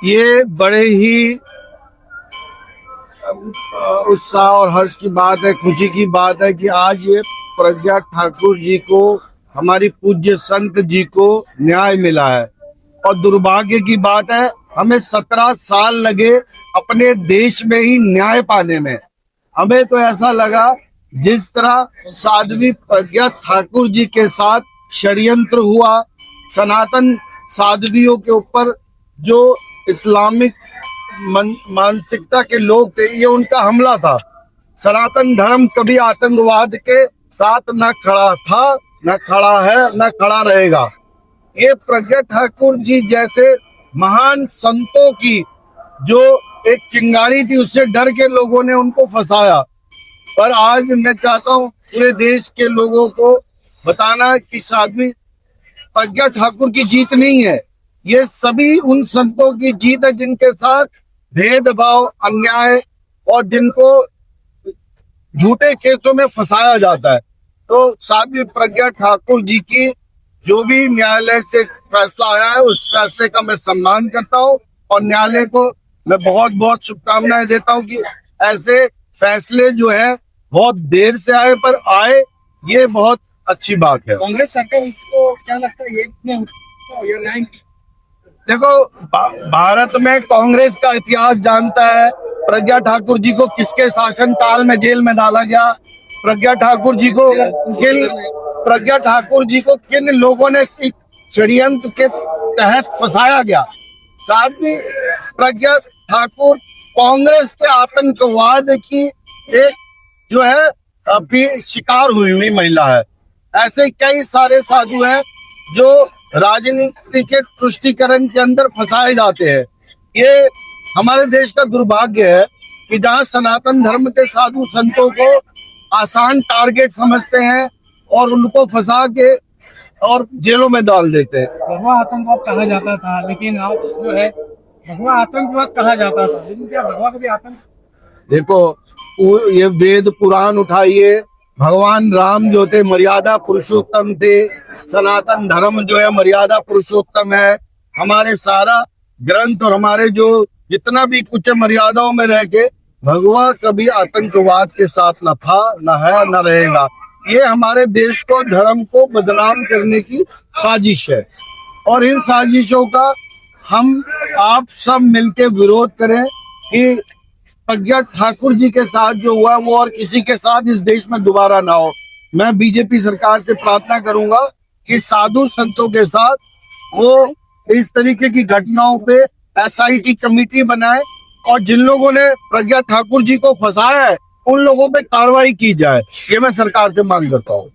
ये बड़े ही उत्साह और हर्ष की बात है, खुशी की बात है कि आज ये प्रज्ञा ठाकुर जी को, हमारी पूज्य संत जी को न्याय मिला है। और दुर्भाग्य की बात है, हमें 17 साल लगे अपने देश में ही न्याय पाने में। हमें तो ऐसा लगा जिस तरह साध्वी प्रज्ञा ठाकुर जी के साथ षड्यंत्र हुआ, सनातन साध्वियों के ऊपर जो इस्लामिक मानसिकता के लोग थे, ये उनका हमला था। सनातन धर्म कभी आतंकवाद के साथ न खड़ा था, न खड़ा है, न खड़ा रहेगा। ये प्रज्ञा ठाकुर जी जैसे महान संतों की जो एक चिंगारी थी, उससे डर के लोगों ने उनको फंसाया। पर आज मैं चाहता हूँ पूरे देश के लोगों को बताना कि साध्वी प्रज्ञा ठाकुर की जीत नहीं है, ये सभी उन संतों की जीत है जिनके साथ भेदभाव, अन्याय और जिनको झूठे केसों में फंसाया जाता है। तो साध्वी प्रज्ञा ठाकुर जी की जो भी न्यायालय से फैसला आया है, उस फैसले का मैं सम्मान करता हूँ और न्यायालय को मैं बहुत बहुत शुभकामनाएं देता हूँ कि ऐसे फैसले जो है बहुत देर से आए पर आए, ये बहुत अच्छी बात है। कांग्रेस सरकार इसको क्या लगता है, ये न्याय? देखो, भारत में कांग्रेस का इतिहास जानता है। प्रज्ञा ठाकुर जी को किसके शासन काल में जेल में डाला गया, प्रज्ञा ठाकुर जी को किन लोगों ने षड्यंत्र के तहत फंसाया गया। साथ में प्रज्ञा ठाकुर कांग्रेस के आतंकवाद की एक जो है शिकार हुई महिला है। ऐसे कई सारे साधु हैं जो राजनीति के तुष्टीकरण के अंदर फंसाए जाते हैं। ये हमारे देश का दुर्भाग्य है कि जहाँ सनातन धर्म के साधु संतों को आसान टारगेट समझते हैं और उनको फंसा के और जेलों में डाल देते हैं। भगवा आतंकवाद कहा जाता था, लेकिन आप जो है भगवा आतंकवाद कहा जाता था, लेकिन क्या भगवा का भी आतंक? देखो, ये वेद पुराण उठाइए, भगवान राम जो थे मर्यादा पुरुषोत्तम थे, सनातन धर्म जो है मर्यादा पुरुषोत्तम है। हमारे सारा ग्रंथ और हमारे जो जितना भी कुछ मर्यादाओं में रह के, भगवा कभी आतंकवाद के साथ न था, न है, न रहेगा। ये हमारे देश को, धर्म को बदनाम करने की साजिश है और इन साजिशों का हम आप सब मिलके विरोध करें कि प्रज्ञा ठाकुर जी के साथ जो हुआ वो और किसी के साथ इस देश में दोबारा ना हो। मैं बीजेपी सरकार से प्रार्थना करूंगा कि साधु संतों के साथ वो इस तरीके की घटनाओं पे SIT कमेटी बनाए और जिन लोगों ने प्रज्ञा ठाकुर जी को फंसाया है उन लोगों पे कार्रवाई की जाए। ये मैं सरकार से मांग करता हूँ।